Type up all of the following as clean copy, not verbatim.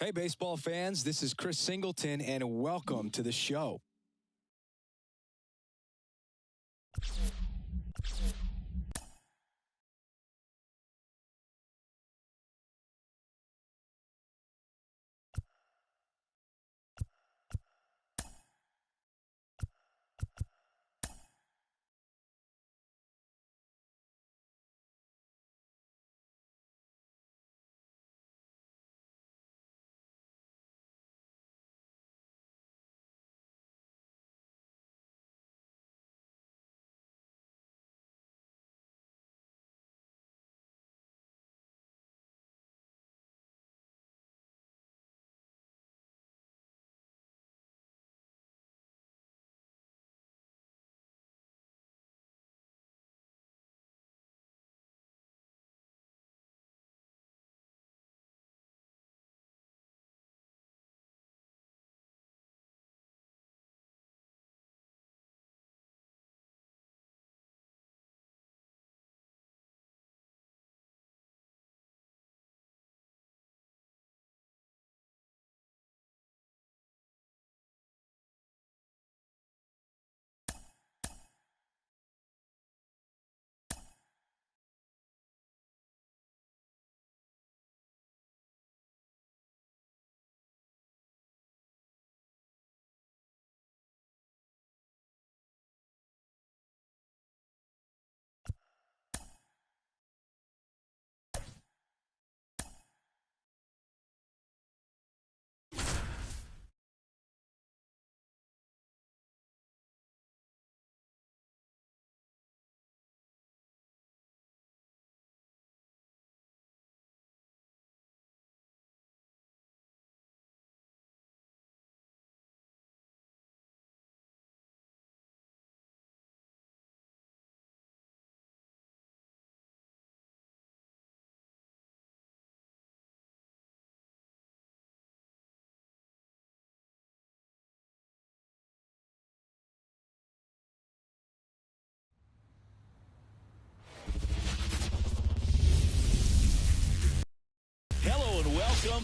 Hey, baseball fans, this is Chris Singleton, and welcome to the show.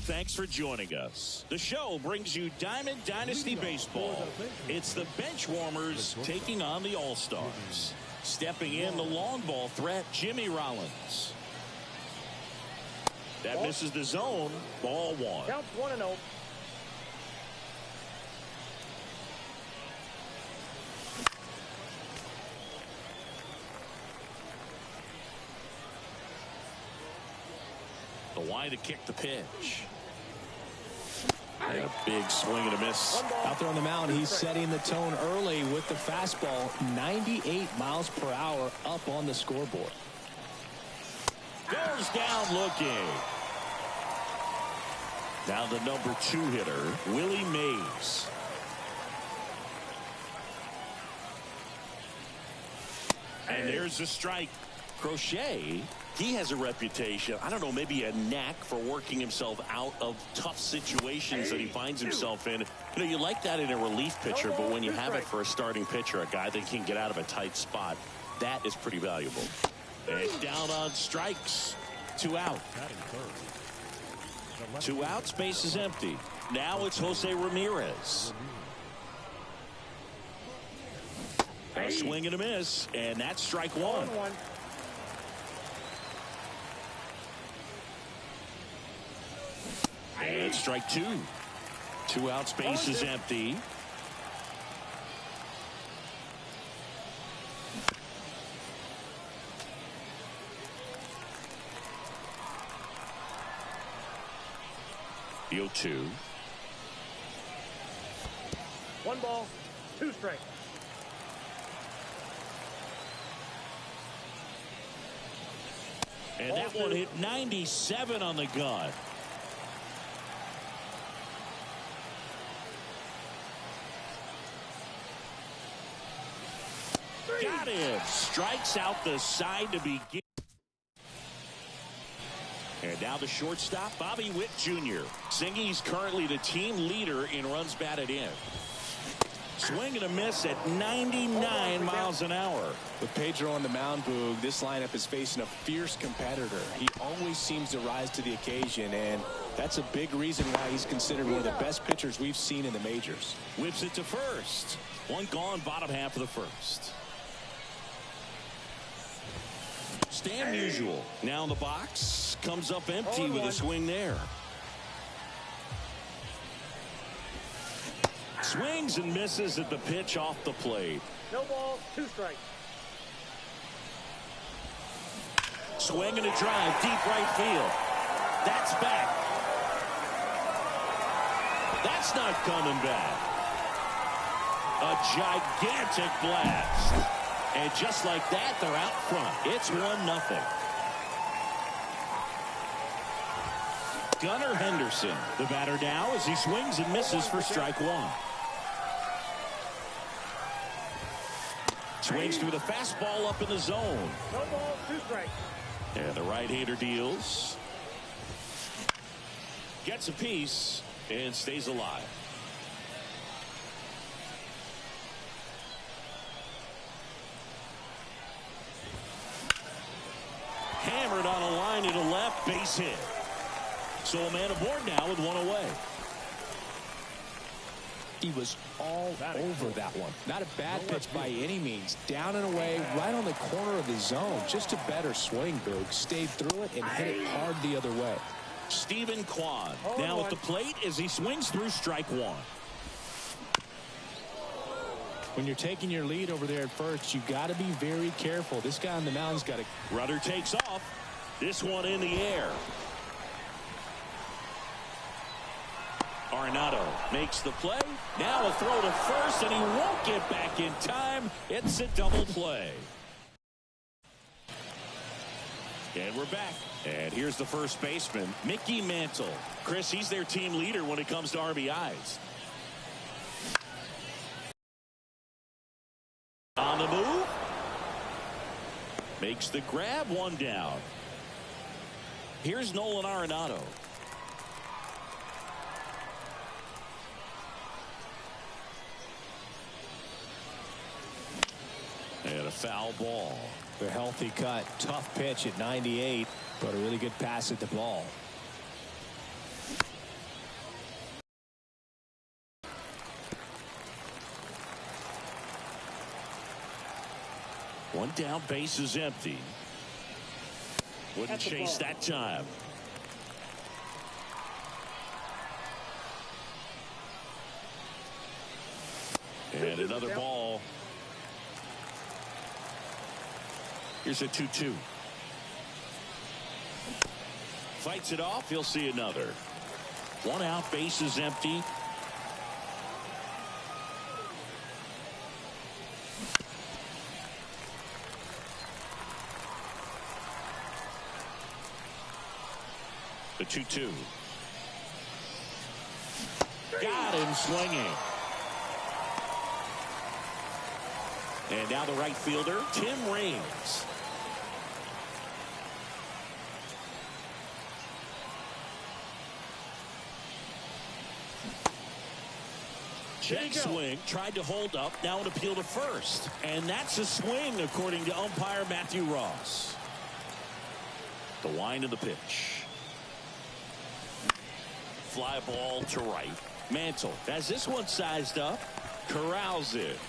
Thanks for joining us. The show brings you Diamond Dynasty Baseball. It's the bench warmers taking on the All-Stars. Stepping in, the long ball threat, Jimmy Rollins. That misses the zone. Ball one. Counts 1-0. The wide to kick the pitch. And a big swing and a miss. Out there on the mound, he's setting the tone early with the fastball, 98 miles per hour up on the scoreboard. Goes down looking. Now the number 2 hitter, Willie Mays. And there's the strike. Crochet, he has a reputation, I don't know, maybe a knack for working himself out of tough situations that he finds himself in. You know, you like that in a relief pitcher, but when you have it for a starting pitcher, a guy that can get out of a tight spot, that is pretty valuable. And down on strikes. 2 out. 2 out, space is empty. Now it's Jose Ramirez. A swing and a miss, and that's strike 1. And strike 2. 2 out, space is empty. The 0-2. 1 ball, 2 strikes. And that one hit 97 on the gun. Got him. Strikes out the side to begin. And now the shortstop, Bobby Witt Jr. Singy's currently the team leader in runs batted in. Swing and a miss at 99 miles an hour. With Pedro on the mound, Boog, this lineup is facing a fierce competitor. He always seems to rise to the occasion, and That's a big reason why he's considered one of the best pitchers we've seen in the majors. Whips it to first. One gone, bottom half of the first. Stan Musial now in the box. Comes up empty with a swing there. Swings and misses at the pitch off the plate. No balls, 2 strikes. Swing and a drive, deep right field. That's back. That's not coming back. A gigantic blast. And just like that, they're out front. It's 1-0. Gunnar Henderson, the batter now, as he swings and misses for strike 1. Swings through the fastball up in the zone. No balls, 2 strikes. And the right-hander deals. Gets a piece and stays alive. Hammered on a line to the left, base hit. So a man aboard now with 1 away. He was all over that one. Not a bad pitch by any means. Down and away, right on the corner of the zone. Just a better swing, Boog. Stayed through it and hit it hard the other way. Steven Kwan now at the plate as he swings through strike 1. When you're taking your lead over there at first, you got to be very careful. This guy on the mound's got to. Rudder takes off. This one in the air. Arenado makes the play. Now a throw to first, and he won't get back in time. It's a double play. And we're back. And here's the first baseman, Mickey Mantle. Chris, he's their team leader when it comes to RBIs. On the move. Makes the grab, 1 down. Here's Nolan Arenado. And a foul ball. A healthy cut. Tough pitch at 98, but a really good pass at the ball. One down, base is empty. Wouldn't chase that time. And another ball. Here's a 2-2. Fights it off. He'll see another. 1 out, base is empty. The 2-2. Got him swinging. And now the right fielder, Tim Raines. Check swing, tried to hold up, now an appeal to first. And that's a swing, according to umpire Matthew Ross. The wind of the pitch. Fly ball to right. Mantle has this one sized up, corrals it.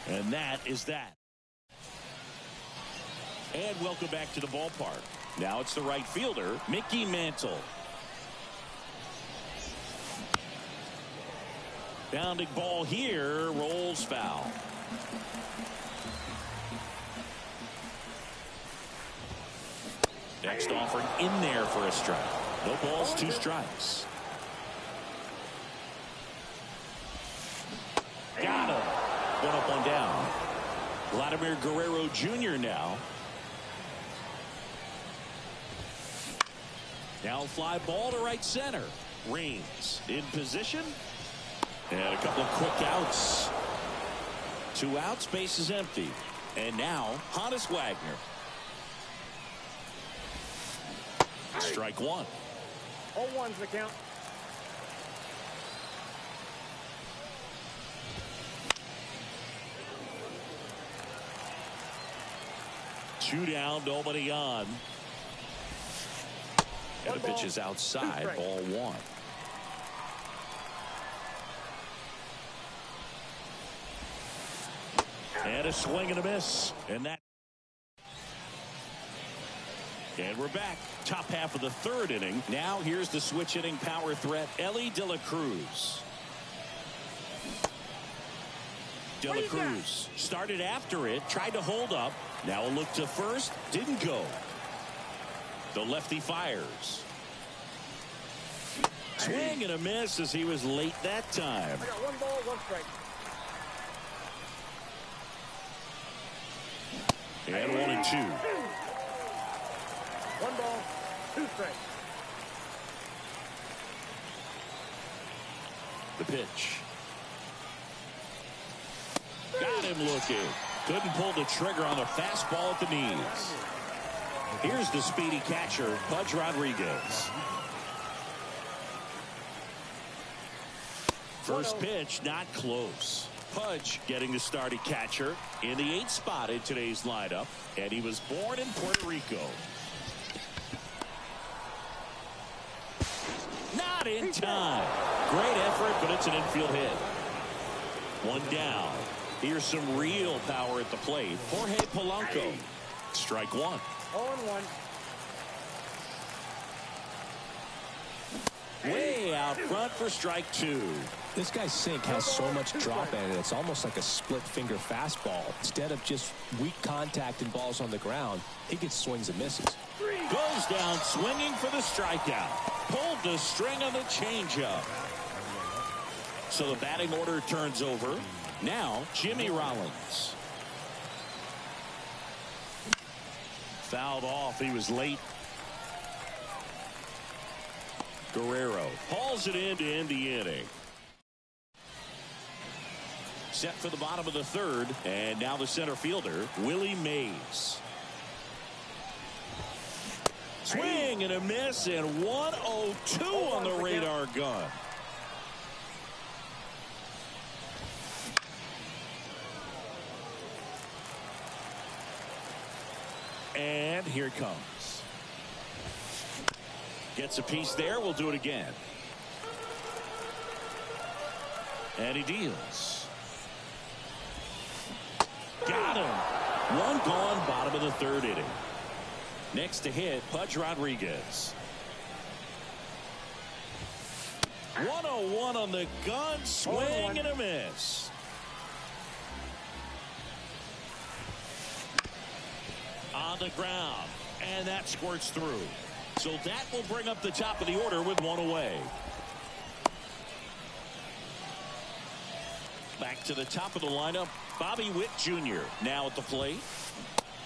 And that is that. And welcome back to the ballpark. Now it's the right fielder, Mickey Mantle. Bounding ball here, rolls foul. Next offering in there for a strike. No balls, 2 strikes. Got him. 1 up, 1 down. Vladimir Guerrero Jr. now. Now fly ball to right center. Raines in position. And a couple of quick outs. 2 outs, base is empty. And now Honus Wagner. Strike 1. 0-1's the count. Two down, nobody on. And the pitch is outside, ball one. And a swing and a miss. And we're back. Top half of the third inning. Now here's the switch hitting power threat, Elly De La Cruz. De La Cruz started after it, tried to hold up. Now a look to first, didn't go. The lefty fires. Swing and a miss as he was late that time. I got 1 ball, 1 strike. And 1 and 2. 1 ball, 2 strikes. The pitch. Got him looking. Couldn't pull the trigger on the fastball at the knees. Here's the speedy catcher, Pudge Rodriguez. First pitch, not close. Pudge getting the starting catcher in the 8th spot in today's lineup. And he was born in Puerto Rico. Not in time. Great effort, but it's an infield hit. 1 down. Here's some real power at the plate. Jorge Polanco. Strike 1. 0-1. Way out front for strike 2. This guy's sink has so much drop in it. It's almost like a split finger fastball. Instead of just weak contact and balls on the ground, he gets swings and misses. Goes down swinging for the strikeout. Pulled the string on the changeup. So the batting order turns over. Now Jimmy Rollins. Fouled off. He was late. Guerrero hauls it in to end the inning. Set for the bottom of the third. And now the center fielder, Willie Mays. Swing and a miss, and 102 on the radar gun. And here it comes. Gets a piece there. We'll do it again. And he deals. Got him. 1 gone, bottom of the third inning. Next to hit, Pudge Rodriguez. 101 on the gun. Swing and a miss. On the ground. And that squirts through. So that will bring up the top of the order with 1 away. Back to the top of the lineup, Bobby Witt Jr. now at the plate.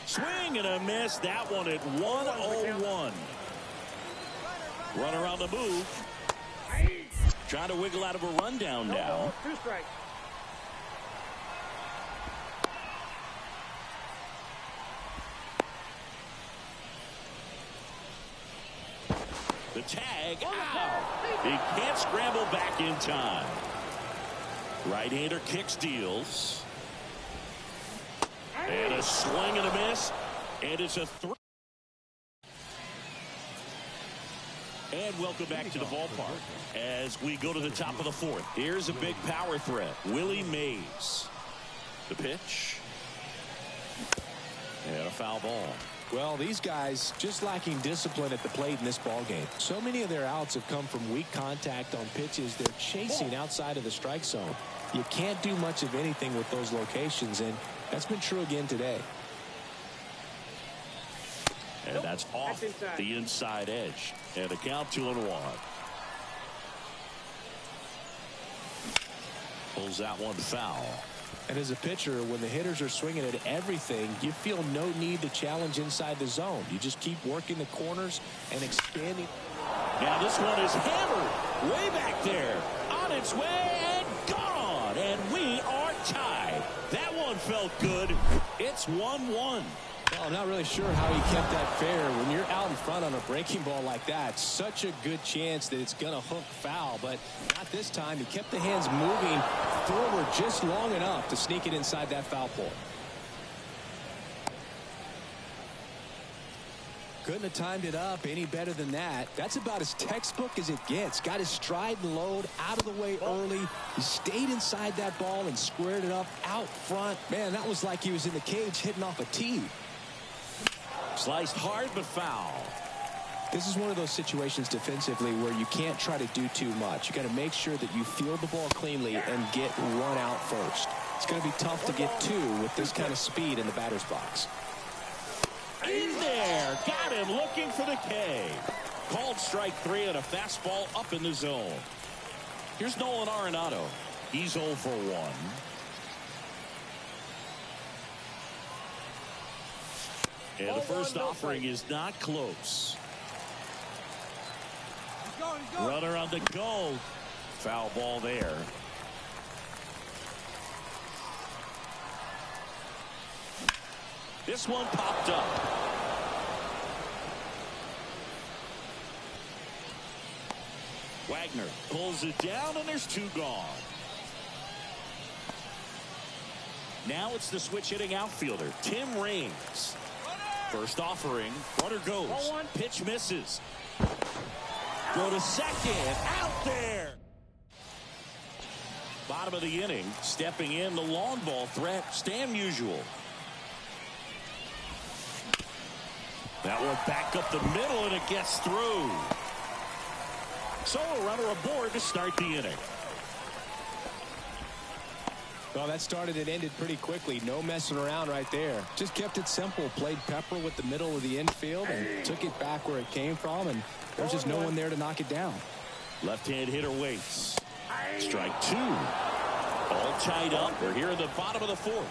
Swing and a miss. That one at 101. Runner on the move. Trying to wiggle out of a rundown now. 2 strikes. The tag. Ow! He can't scramble back in time. Right-hander kicks, deals. And a swing and a miss. And it's a 3. And welcome back to the ballpark as we go to the top of the 4th. Here's a big power threat, Willie Mays. The pitch. And a foul ball. Well, these guys just lacking discipline at the plate in this ball game. So many of their outs have come from weak contact on pitches they're chasing outside of the strike zone. You can't do much of anything with those locations, and that's been true again today. And that's off the inside edge. And a count 2-1. Pulls that one foul. And as a pitcher, when the hitters are swinging at everything, you feel no need to challenge inside the zone. You just keep working the corners and expanding. Now this one is hammered way back there. On its way and gone. And we are tied. That one felt good. It's 1-1. Well, I'm not really sure how he kept that fair. When you're out in front on a breaking ball like that, such a good chance that it's going to hook foul, but not this time. He kept the hands moving forward just long enough to sneak it inside that foul pole. Couldn't have timed it up any better than that. That's about as textbook as it gets. Got his stride and load out of the way early. He stayed inside that ball and squared it up out front. Man, that was like he was in the cage hitting off a tee. Sliced hard but foul. This is one of those situations defensively where you can't try to do too much. You got to make sure that you field the ball cleanly and get one out first. It's going to be tough to get two with this kind of speed in the batter's box. In there. Got him looking for the K. Called strike 3 and a fastball up in the zone. Here's Nolan Arenado. He's 0 for 1. And the first offering is not close. Runner on the go. Foul ball there. This one popped up. Wagner pulls it down, and there's 2 gone. Now it's the switch hitting outfielder, Tim Raines. First offering, runner goes. Pitch misses. Go to second, out there. Bottom of the inning, stepping in the long ball threat, Stan Musial. That one back up the middle, and it gets through. So a runner aboard to start the inning. Well, that started and ended pretty quickly. No messing around right there. Just kept it simple. Played pepper with the middle of the infield and took it back where it came from, and there's just no one there to knock it down. Left-hand hitter waits. Strike 2. All tied up. We're here in the bottom of the 4th.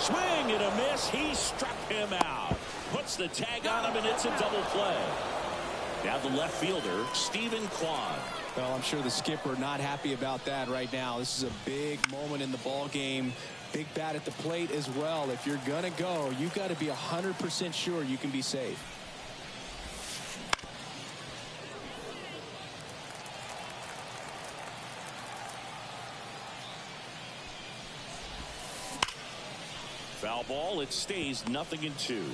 Swing and a miss. He struck him out. Puts the tag on him, and it's a double play. Now the left fielder, Stephen Kwan. Well, I'm sure the skipper not happy about that right now. This is a big moment in the ball game. Big bat at the plate as well. If you're going to go, you got to be 100% sure you can be safe. Foul ball. It stays 0-2.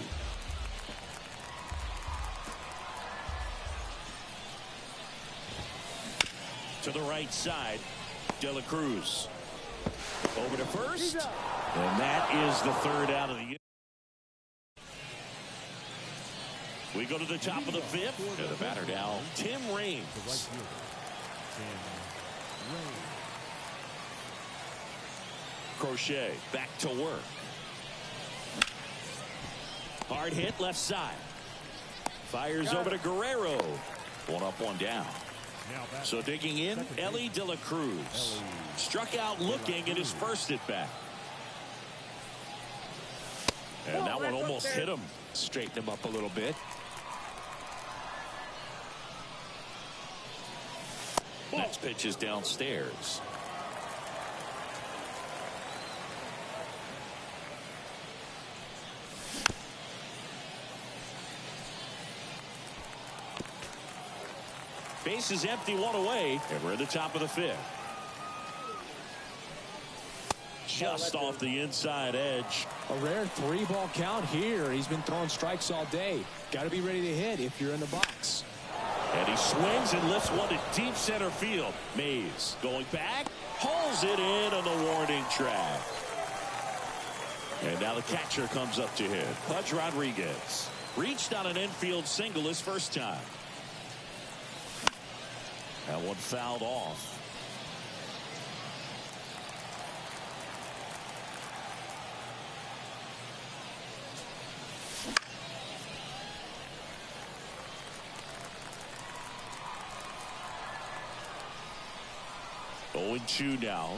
To the right side, De La Cruz. Over to first. And that is the 3rd out of the inning. We go to the top of the 5th. And the batter now, Tim Raines. Crochet back to work. Hard hit left side. Fires over to Guerrero. 1 up, 1 down. So digging in, Elly De La Cruz. Struck out looking at his first at bat. And that one almost hit him. Straighten him up a little bit. Next pitch is downstairs. Base is empty, 1 away, and we're at the top of the 5th. Just off the inside edge. A rare 3-ball count here. He's been throwing strikes all day. Got to be ready to hit if you're in the box. And he swings and lifts one to deep center field. Mays going back, hauls it in on the warning track. And now the catcher comes up to hit. Pudge Rodriguez reached on an infield single his first time. That one fouled off. Oh, 2 now.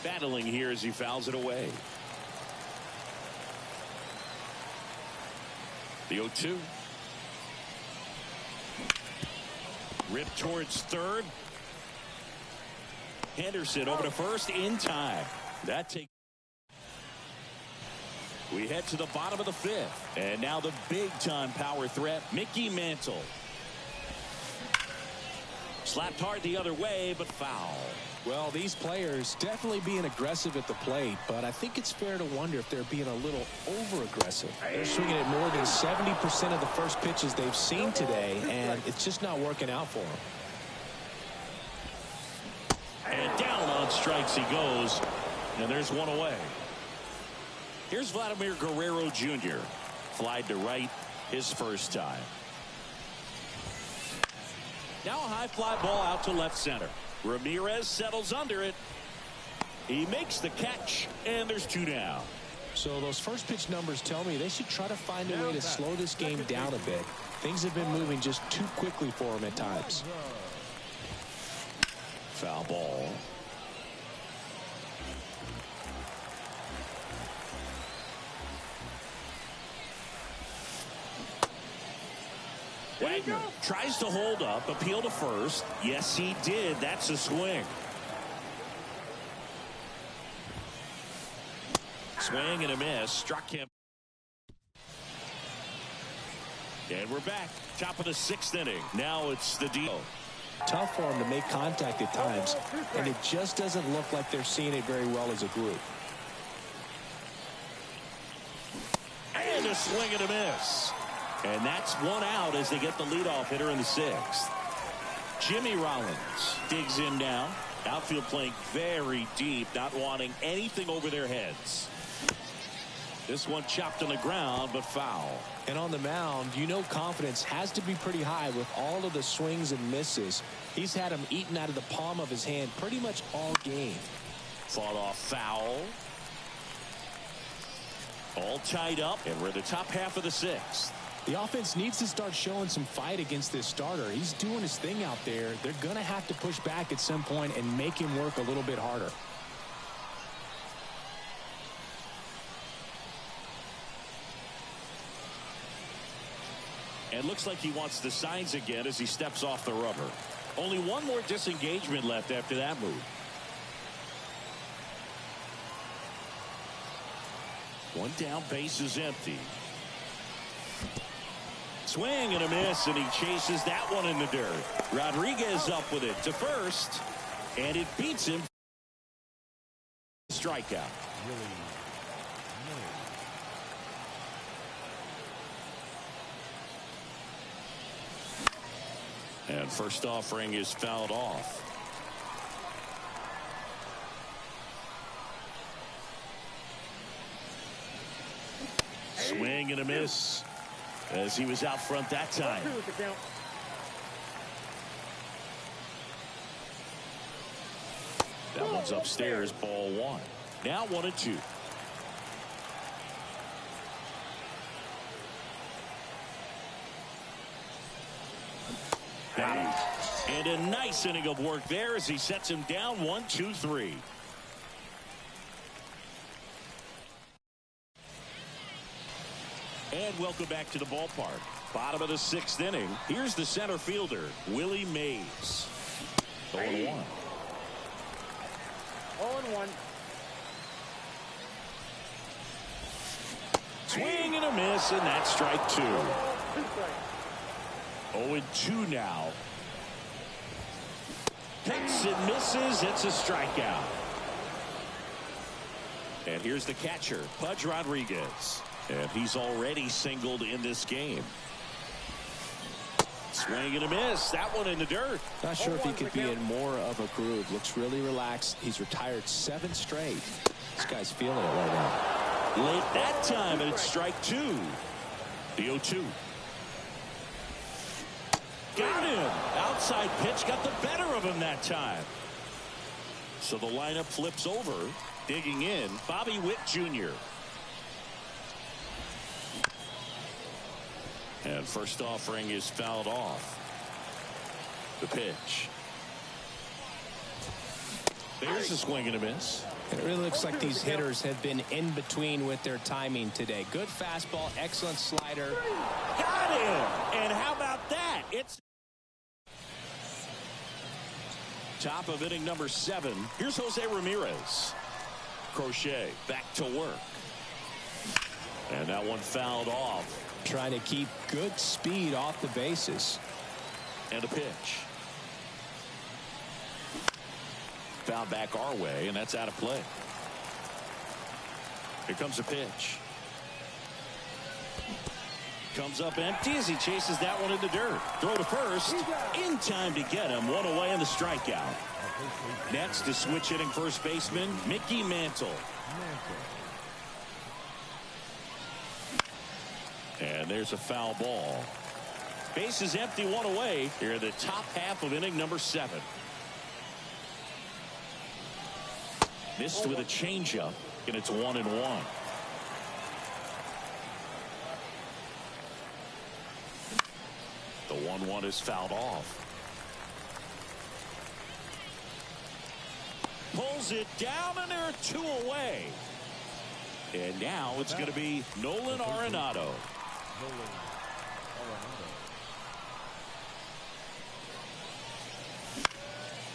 Battling here as he fouls it away. The 0-2. Ripped towards third. Henderson over to first in time. That takes. We head to the bottom of the 5th. And now the big-time power threat, Mickey Mantle. Slapped hard the other way, but foul. Well, these players definitely being aggressive at the plate, but I think it's fair to wonder if they're being a little over-aggressive. They're swinging at more than 70% of the first pitches they've seen today, and it's just not working out for them. And down on strikes he goes, and there's one away. Here's Vladimir Guerrero Jr. Flied to right his first time. Now a high fly ball out to left center. Ramirez settles under it. He makes the catch, and there's two down. So those first pitch numbers tell me they should try to find a way to slow this game down a bit. Things have been moving just too quickly for them at times. Foul ball. Wagner tries to hold up, appeal to first. Yes, he did. That's a swing. Swing and a miss. Struck him. And we're back. Top of the sixth inning. Now it's the deal. Tough for them to make contact at times, and it just doesn't look like they're seeing it very well as a group. And a swing and a miss. And that's one out as they get the leadoff hitter in the sixth. Jimmy Rollins digs in now. Outfield playing very deep, not wanting anything over their heads. This one chopped on the ground, but foul. And on the mound, you know confidence has to be pretty high with all of the swings and misses. He's had them eaten out of the palm of his hand pretty much all game. Fought off foul. All tied up, and we're in the top half of the sixth. The offense needs to start showing some fight against this starter. He's doing his thing out there. They're going to have to push back at some point and make him work a little bit harder. And looks like he wants the signs again as he steps off the rubber. Only one more disengagement left after that move. One down, base is empty. Swing and a miss, and he chases that one in the dirt. Rodriguez up with it to first, and it beats him. Strikeout. And first offering is fouled off. Swing and a miss as he was out front that time. That one's upstairs, ball one. Now 1-2. And a nice inning of work there as he sets him down 1-2-3. And welcome back to the ballpark. Bottom of the sixth inning. Here's the center fielder, Willie Mays. 0-1. 0-1. Swing and a miss, and that's strike two. 0-2 now. Picks and misses. It's a strikeout. And here's the catcher, Pudge Rodriguez. And he's already singled in this game. Swing and a miss. That one in the dirt. Not sure if he could be in more of a groove. Looks really relaxed. He's retired 7 straight. This guy's feeling it right now. Late that time, and it's strike two. The 0-2. Got him. Outside pitch got the better of him that time. So the lineup flips over. Digging in, Bobby Witt Jr. And first offering is fouled off. The pitch. There's a swing and a miss. It really looks like these hitters have been in between with their timing today. Good fastball, excellent slider. Got him. And how about that? It's top of inning number 7. Here's Jose Ramirez. Crochet back to work. And that one fouled off. Trying to keep good speed off the bases. And a pitch. Fouled back our way, and that's out of play. Here comes a pitch. Comes up empty as he chases that one in the dirt. Throw to first. In time to get him. One away in the strikeout. Next to switch hitting first baseman, Mickey Mantle. And there's a foul ball. Base is empty, one away here in the top half of inning number 7. Missed with a changeup, and it's 1-1. The 1-1 is fouled off. Pulls it down, and there are 2 away. And now it's going to be Nolan Arenado.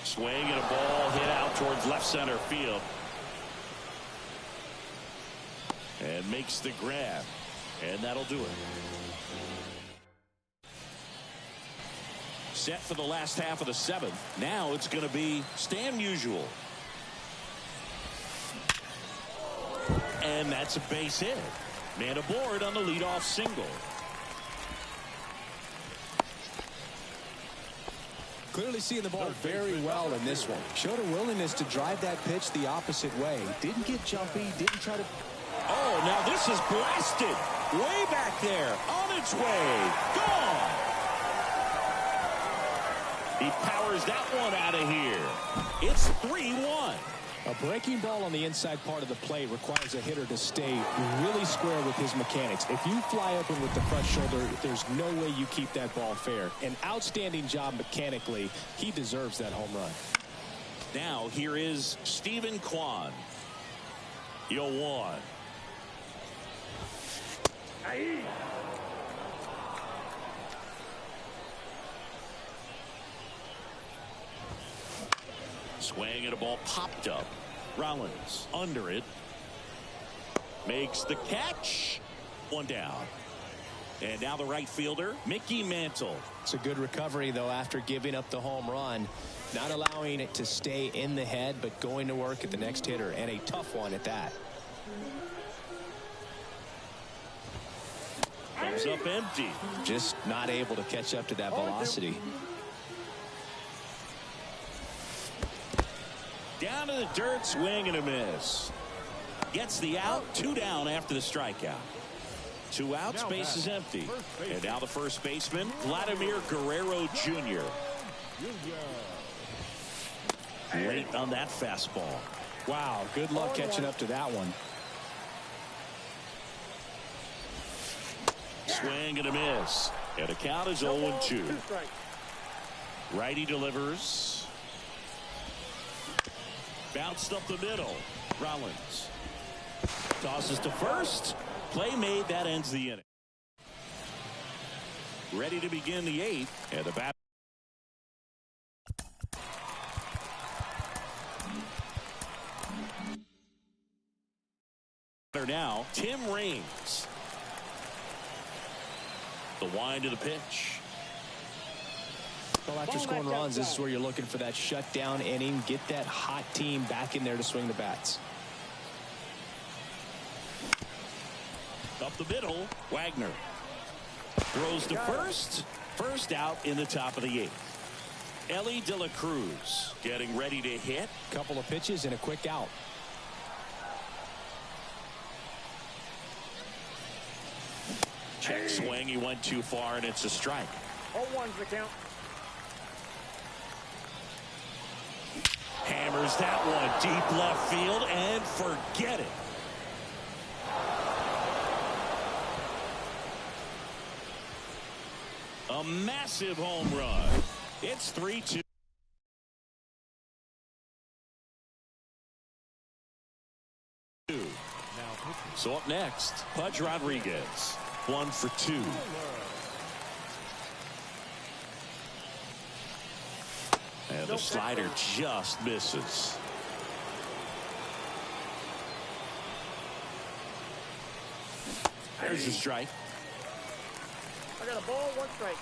Swing and a ball hit out towards left center field. And makes the grab. And that'll do it. Set for the last half of the 7th. Now it's going to be Stan Musial. And that's a base hit. Man aboard on the leadoff single. Clearly seeing the ball very well in this one. Showed a willingness to drive that pitch the opposite way. Didn't get jumpy, didn't try to... Oh, now this is blasted. Way back there. On its way. Gone. He powers that one out of here. It's 3-1. A breaking ball on the inside part of the plate requires a hitter to stay really square with his mechanics. If you fly open with the front shoulder, there's no way you keep that ball fair. An outstanding job mechanically. He deserves that home run. Now here is Stephen Kwan. 0-1. Swing and a ball popped up. Rollins under it. Makes the catch. 1 down. And now the right fielder, Mickey Mantle. It's a good recovery, though, after giving up the home run. Not allowing it to stay in the head, but going to work at the next hitter, and a tough one at that. Comes up empty. Just not able to catch up to that velocity. Down to the dirt, swing and a miss. Gets the out, 2 down after the strikeout. 2 outs, base is empty. And now the first baseman, Vladimir Guerrero Jr. Late on that fastball. Wow, good luck catching up to that one. Swing and a miss. And the count is 0-2. Righty delivers. Bounced up the middle. Rollins tosses to first. Play made. That ends the inning. Ready to begin the 8th. And the bat. Now Tim Raines. The wind to the pitch. Well, after scoring runs, this is where you're looking for that shutdown inning. Get that hot team back in there to swing the bats. Up the middle, Wagner throws to first. First out in the top of the 8th. Ellie De La Cruz getting ready to hit. Couple of pitches and a quick out. Check swing. He went too far, and it's a strike. 0-1's the count. Hammers that one deep left field and forget it. A massive home run. It's 3-2. So up next, Pudge Rodriguez. 1 for 2. And the slider just misses. There's a strike. I got a ball, 1 strike.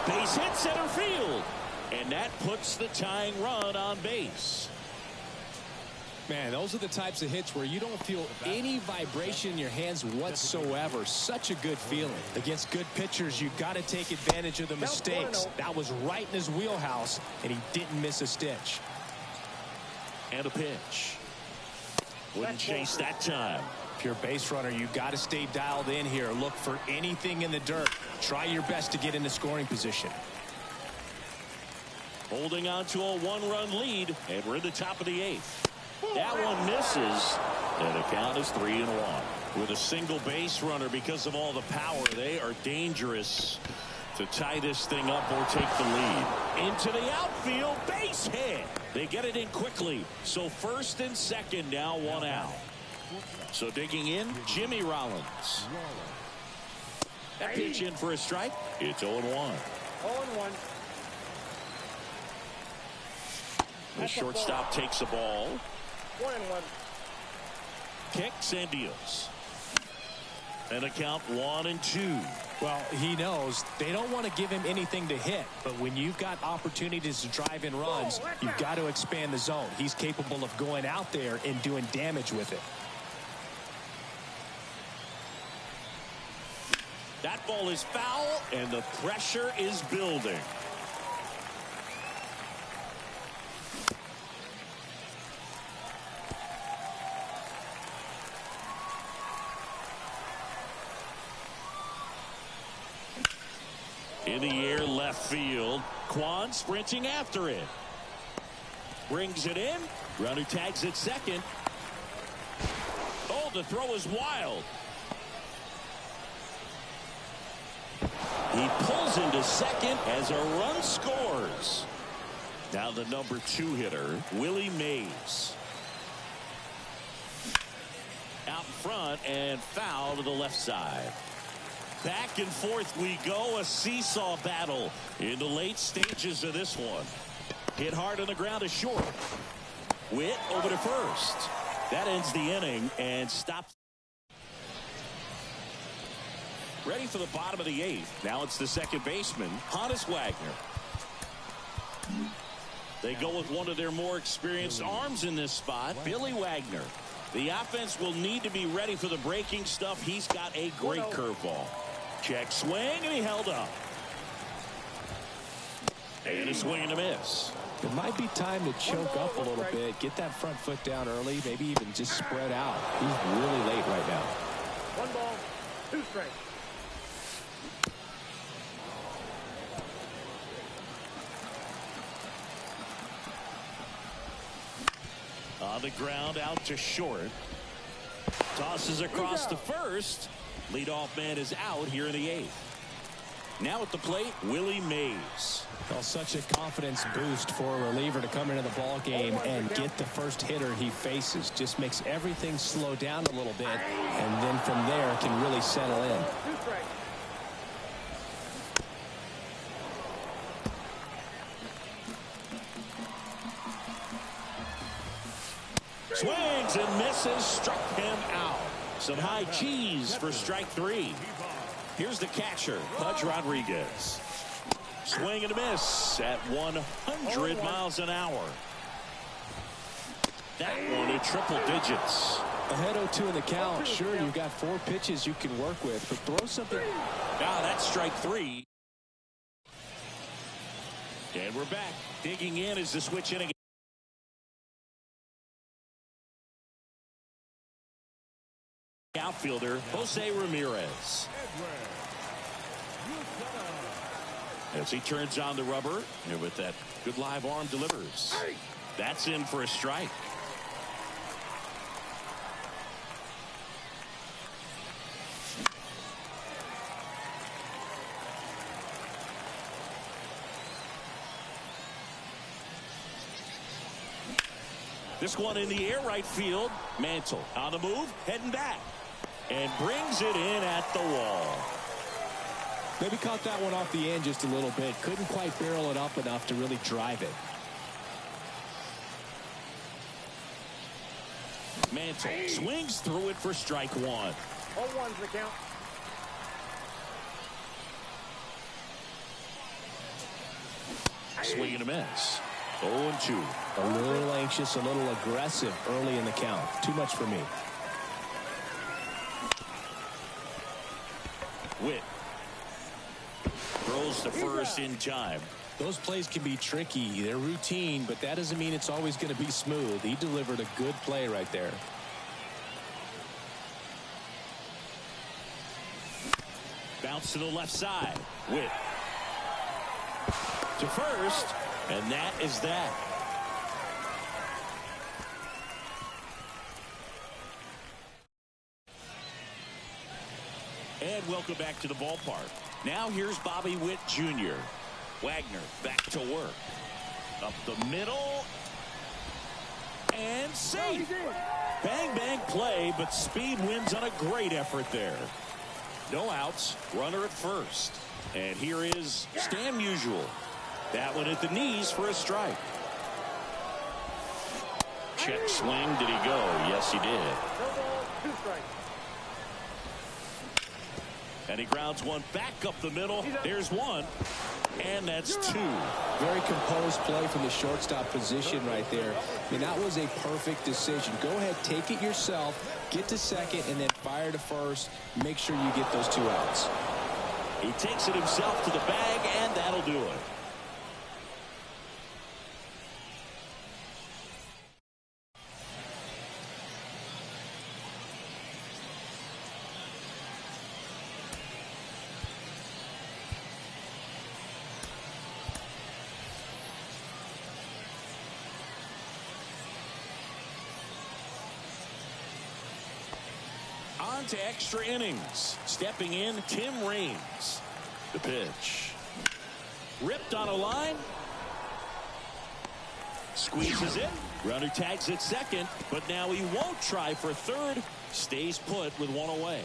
Base hit center field. And that puts the tying run on base. Man, those are the types of hits where you don't feel any vibration in your hands whatsoever. Such a good feeling. Against good pitchers, you've got to take advantage of the mistakes. That was right in his wheelhouse, and he didn't miss a stitch. And a pitch. Wouldn't chase that time. If you're a base runner, you've got to stay dialed in here. Look for anything in the dirt. Try your best to get into scoring position. Holding on to a one-run lead, and we're in the top of the 8th. That one misses, and the count is 3-1. With a single base runner, because of all the power, they are dangerous to tie this thing up or take the lead. Into the outfield, base hit. They get it in quickly. So first and second, now 1 out. So digging in, Jimmy Rollins. That pitch in for a strike. It's 0-1. 0-1. The shortstop takes the ball. 1-1. Kicks and deals. And a count 1-2. Well, he knows they don't want to give him anything to hit, but when you've got opportunities to drive in runs, you've got to expand the zone. He's capable of going out there and doing damage with it. That ball is foul, and the pressure is building. In the air, left field. Kwan sprinting after it. Brings it in. Runner tags at second. Oh, the throw is wild. He pulls into second as a run scores. Now the number 2 hitter, Willie Mays. Out front and foul to the left side. Back and forth we go, a seesaw battle in the late stages of this one. Hit hard on the ground is short. Witt over to first. That ends the inning and stops. Ready for the bottom of the 8th. Now it's the second baseman, Honus Wagner. They go with one of their more experienced arms in this spot, Billy Wagner. The offense will need to be ready for the breaking stuff. He's got a great curveball. Check swing, and he held up. And a swing and a miss. It might be time to choke up a little bit, get that front foot down early, maybe even just spread out. He's really late right now. 1 ball, 2 strikes. On the ground, out to short. Tosses across to first. Leadoff man is out here in the 8th. Now at the plate, Willie Mays. Well, such a confidence boost for a reliever to come into the ball game and get the first hitter he faces. Just makes everything slow down a little bit, and then from there can really settle in. 2 strikes. Swings and misses, struck him out. Some high cheese for strike 3. Here's the catcher, Pudge Rodriguez. Swing and a miss at 100 miles an hour. That one in triple digits. Ahead 0-2 in the count. Sure, you've got 4 pitches you can work with, but throw something. Now that's strike 3. And we're back. Digging in as the switch in again. Outfielder Jose Ramirez. As he turns on the rubber, and with that good live arm delivers. That's in for a strike. This one in the air, right field. Mantle on the move, heading back. And brings it in at the wall. Maybe caught that one off the end just a little bit. Couldn't quite barrel it up enough to really drive it. Mantle swings through it for strike 1. 0-1's the count. Swing and a miss. 0-2. A little anxious, a little aggressive early in the count. Too much for me. Witt throws to first in time. Those plays can be tricky. They're routine, but that doesn't mean it's always going to be smooth. He delivered a good play right there. Bounce to the left side. Witt to first, and that is that. And welcome back to the ballpark. Now here's Bobby Witt Jr. Wagner back to work. Up the middle. And safe. Bang, bang play, but speed wins on a great effort there. No outs. Runner at first. And here is Stan Musial. That one at the knees for a strike. Check swing. Did he go? Yes, he did. No ball, 2 strikes. And he grounds one back up the middle. There's one. And that's 2. Very composed play from the shortstop position right there. I mean, that was a perfect decision. Go ahead, take it yourself, get to second, and then fire to first. Make sure you get those 2 outs. He takes it himself to the bag, and that'll do it. On to extra innings. Stepping in, Tim Raines. The pitch. Ripped on a line. Squeezes it. Runner tags at second, but now he won't try for third. Stays put with 1 away.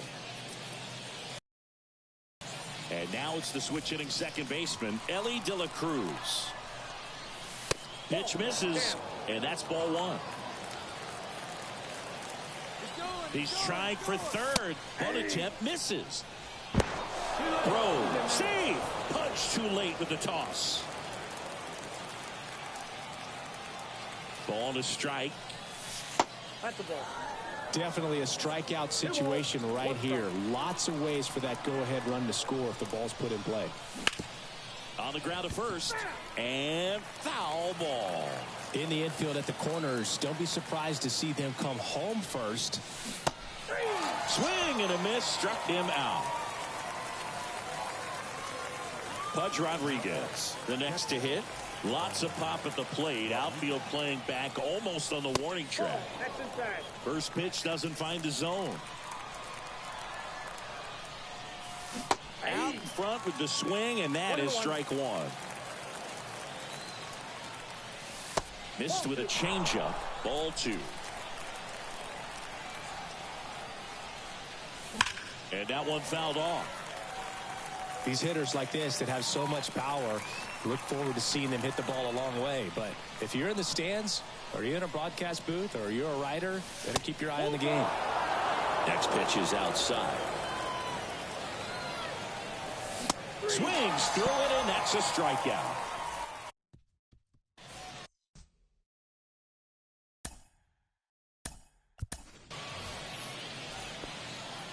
And now it's the switch hitting second baseman, Elly De La Cruz. Pitch misses, and that's ball 1. He's trying for third. One attempt misses. Throw. Save. Punch too late with the toss. Ball to strike. That's the ball. Definitely a strikeout situation right here. Lots of ways for that go-ahead run to score if the ball's put in play. On the ground at first. And foul ball. In the infield at the corners, don't be surprised to see them come home first. Swing and a miss, struck him out. Pudge Rodriguez, the next to hit. Lots of pop at the plate. Outfield playing back almost on the warning track. Next inside. First pitch doesn't find the zone. Out in front with the swing, and that is strike 1. Missed with a changeup. Ball 2. And that one fouled off. These hitters like this that have so much power, look forward to seeing them hit the ball a long way. But if you're in the stands, or you're in a broadcast booth, or you're a writer, better keep your eye on the game. Next pitch is outside. Swings through it, and that's a strikeout.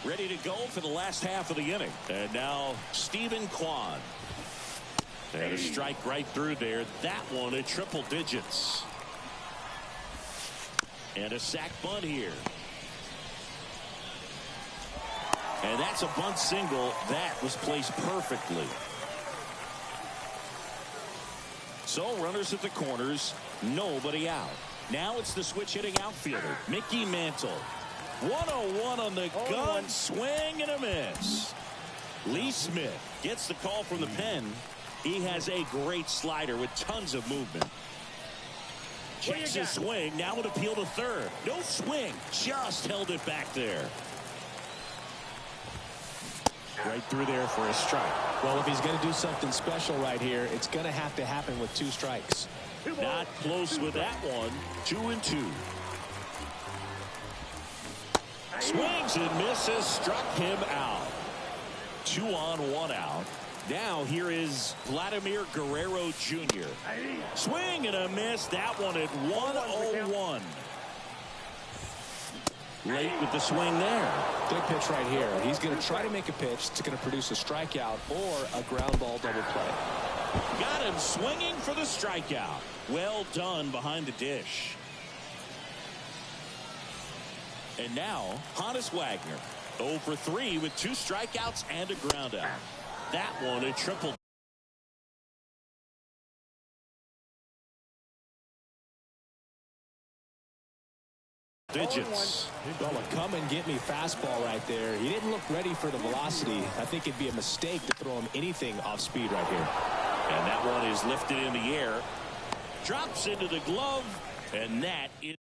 Ready to go for the last half of the inning. And now Stephen Kwan. And a strike right through there. That one at triple digits. And a sac bunt here. And that's a bunt single. That was placed perfectly. So runners at the corners. Nobody out. Now it's the switch hitting outfielder, Mickey Mantle. 101 on the gun. Swing and a miss. Lee Smith gets the call from the pen. He has a great slider with tons of movement. Checks his swing. Now an appeal to third. No swing. Just held it back there. Right through there for a strike. Well, if he's going to do something special right here, it's going to have to happen with 2 strikes. Not close with that one. 2-2. Swings and misses. Struck him out. 2 on, 1 out. Now here is Vladimir Guerrero Jr. Swing and a miss. That one at 1-0-1. Late with the swing there. Good pitch right here. He's going to try to make a pitch that's going to produce a strikeout or a ground ball double play. Got him swinging for the strikeout. Well done behind the dish. And now Honus Wagner 0 for 3 with 2 strikeouts and a ground out. That one a triple. Digits. Well, a come and get me fastball right there. He didn't look ready for the velocity. I think it'd be a mistake to throw him anything off speed right here. And that one is lifted in the air. Drops into the glove. And that is.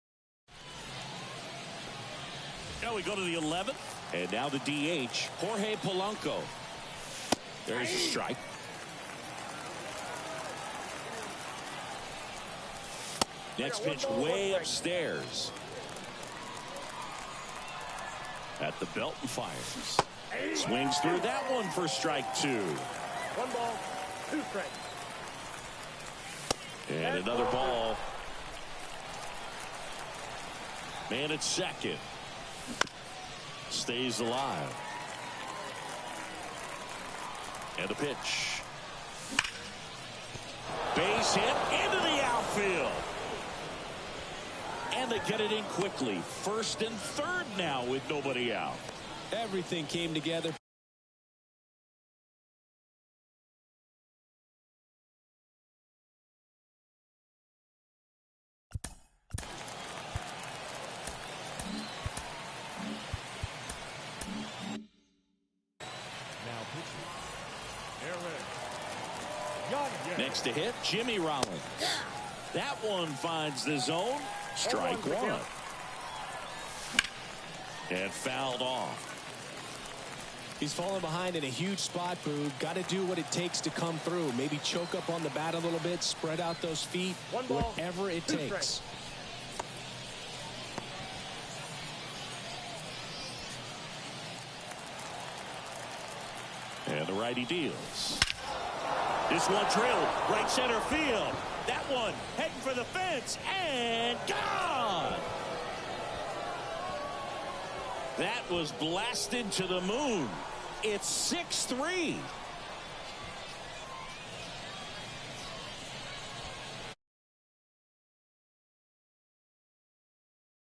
Now we go to the 11th. And now the DH, Jorge Polanco. There's a strike. Next pitch way upstairs. At the belt and fires. Swings through that one for strike 2. 1 ball, 2 strikes. And another ball. Man at second. Stays alive. And a pitch. Base hit into the outfield. And they get it in quickly. First and third now with nobody out. Everything came together. Next to hit, Jimmy Rollins. That one finds the zone. Strike 1. And fouled off. He's falling behind in a huge spot, Boog. Got to do what it takes to come through. Maybe choke up on the bat a little bit, spread out those feet, 1 ball, whatever it 2 takes. strikes. And the righty deals. This one drilled right center field. That one heading for the fence and gone. That was blasted to the moon. It's 6-3.